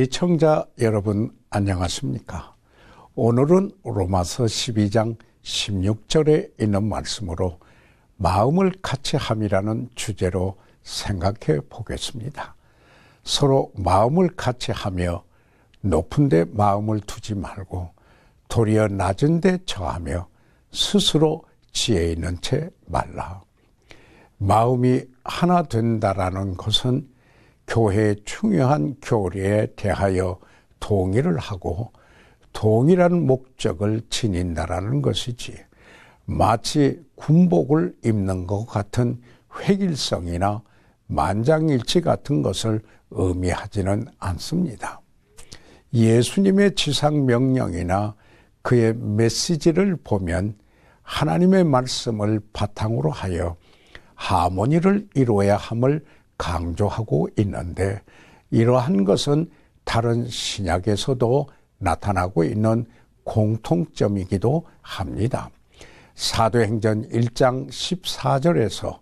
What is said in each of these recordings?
시청자 여러분 안녕하십니까? 오늘은 로마서 12장 16절에 있는 말씀으로 마음을 같이 함이라는 주제로 생각해 보겠습니다. 서로 마음을 같이 하며 높은 데 마음을 두지 말고 도리어 낮은 데 처하며 스스로 지혜 있는 채 말라. 마음이 하나 된다라는 것은 교회의 중요한 교리에 대하여 동의를 하고 동일한 목적을 지닌다라는 것이지, 마치 군복을 입는 것 같은 획일성이나 만장일치 같은 것을 의미하지는 않습니다. 예수님의 지상명령이나 그의 메시지를 보면 하나님의 말씀을 바탕으로 하여 하모니를 이루어야 함을 강조하고 있는데, 이러한 것은 다른 신약에서도 나타나고 있는 공통점이기도 합니다. 사도행전 1장 14절에서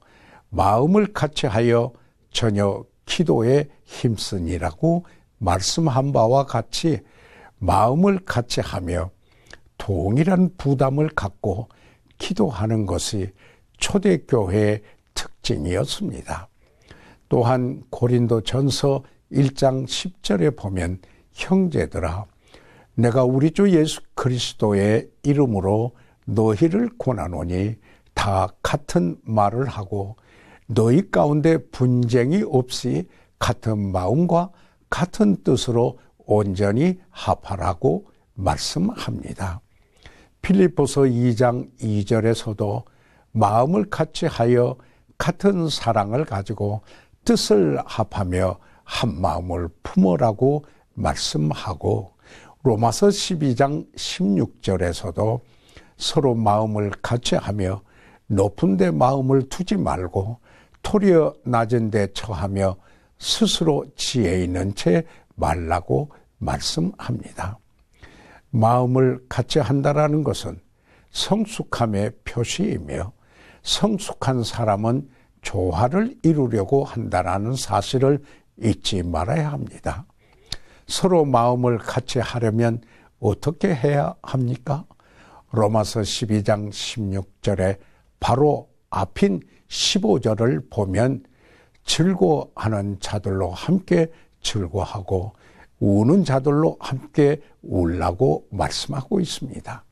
마음을 같이하여 전혀 기도에 힘쓰니라고 말씀한 바와 같이 마음을 같이하며 동일한 부담을 갖고 기도하는 것이 초대교회의 특징이었습니다. 또한 고린도전서 1장 10절에 보면, 형제들아, 내가 우리 주 예수 그리스도의 이름으로 너희를 권하노니 다 같은 말을 하고 너희 가운데 분쟁이 없이 같은 마음과 같은 뜻으로 온전히 합하라고 말씀합니다. 빌립보서 2장 2절에서도 마음을 같이 하여 같은 사랑을 가지고 뜻을 합하며 한 마음을 품으라고 말씀하고, 로마서 12장 16절에서도 서로 마음을 같이 하며 높은 데 마음을 두지 말고 도리어 낮은 데 처하며 스스로 지혜 있는 채 말라고 말씀합니다. 마음을 같이 한다라는 것은 성숙함의 표시이며, 성숙한 사람은 조화를 이루려고 한다는 사실을 잊지 말아야 합니다. 서로 마음을 같이 하려면 어떻게 해야 합니까? 로마서 12장 16절에 바로 앞인 15절을 보면, 즐거워하는 자들로 함께 즐거워하고 우는 자들로 함께 울라고 말씀하고 있습니다.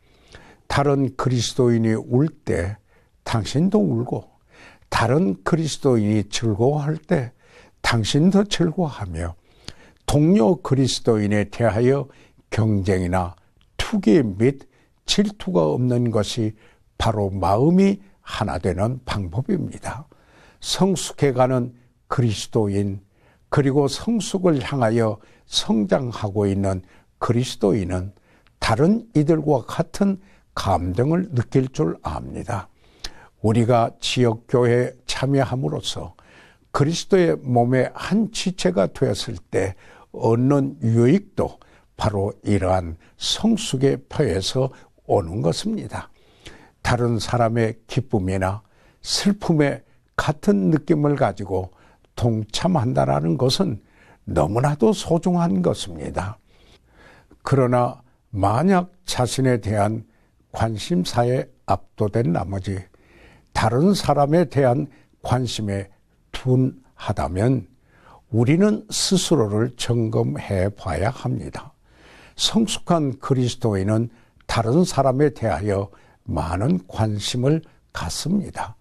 다른 그리스도인이 울 때 당신도 울고, 다른 그리스도인이 즐거워할 때 당신도 즐거워하며, 동료 그리스도인에 대하여 경쟁이나 투기 및 질투가 없는 것이 바로 마음이 하나 되는 방법입니다. 성숙해가는 그리스도인, 그리고 성숙을 향하여 성장하고 있는 그리스도인은 다른 이들과 같은 감정을 느낄 줄 압니다. 우리가 지역교회에 참여함으로써 그리스도의 몸의 한 지체가 되었을 때 얻는 유익도 바로 이러한 성숙의 표에서 오는 것입니다. 다른 사람의 기쁨이나 슬픔에 같은 느낌을 가지고 동참한다는 것은 너무나도 소중한 것입니다. 그러나 만약 자신에 대한 관심사에 압도된 나머지 다른 사람에 대한 관심에 둔하다면 우리는 스스로를 점검해 봐야 합니다. 성숙한 그리스도인은 다른 사람에 대하여 많은 관심을 갖습니다.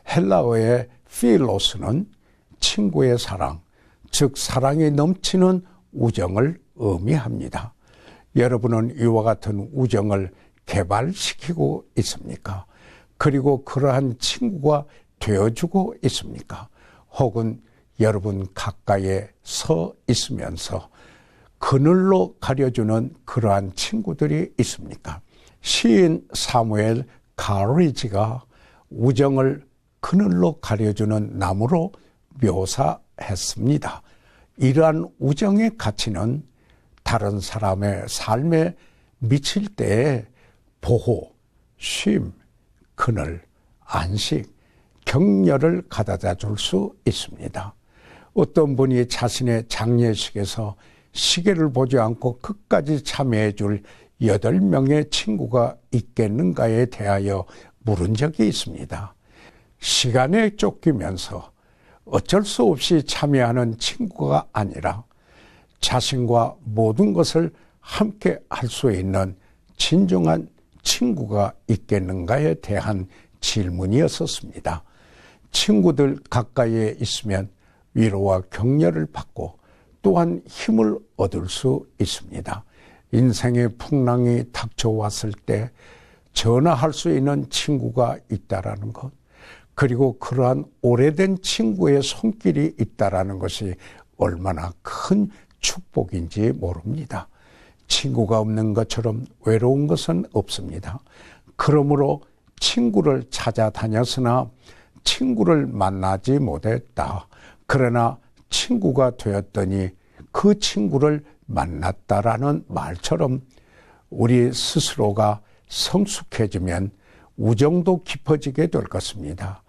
헬라어의 필로스는 친구의 사랑, 즉 사랑이 넘치는 우정을 의미합니다. 여러분은 이와 같은 우정을 개발시키고 있습니까? 그리고 그러한 친구가 되어주고 있습니까? 혹은 여러분 가까이에 서 있으면서 그늘로 가려주는 그러한 친구들이 있습니까? 시인 사무엘 가리지가 우정을 그늘로 가려주는 나무로 묘사했습니다. 이러한 우정의 가치는 다른 사람의 삶에 미칠 때에 보호, 쉼, 그늘, 안식, 격려를 가져다 줄 수 있습니다. 어떤 분이 자신의 장례식에서 시계를 보지 않고 끝까지 참여해 줄 8명의 친구가 있겠는가에 대하여 물은 적이 있습니다. 시간에 쫓기면서 어쩔 수 없이 참여하는 친구가 아니라 자신과 모든 것을 함께 할 수 있는 진정한 친구가 있겠는가에 대한 질문이었었습니다. 친구들 가까이에 있으면 위로와 격려를 받고 또한 힘을 얻을 수 있습니다. 인생의 풍랑이 닥쳐왔을 때 전화할 수 있는 친구가 있다라는 것, 그리고 그러한 오래된 친구의 손길이 있다라는 것이 얼마나 큰 축복인지 모릅니다. 친구가 없는 것처럼 외로운 것은 없습니다. 그러므로 친구를 찾아다녔으나 친구를 만나지 못했다. 그러나 친구가 되었더니 그 친구를 만났다라는 말처럼 우리 스스로가 성숙해지면 우정도 깊어지게 될 것입니다.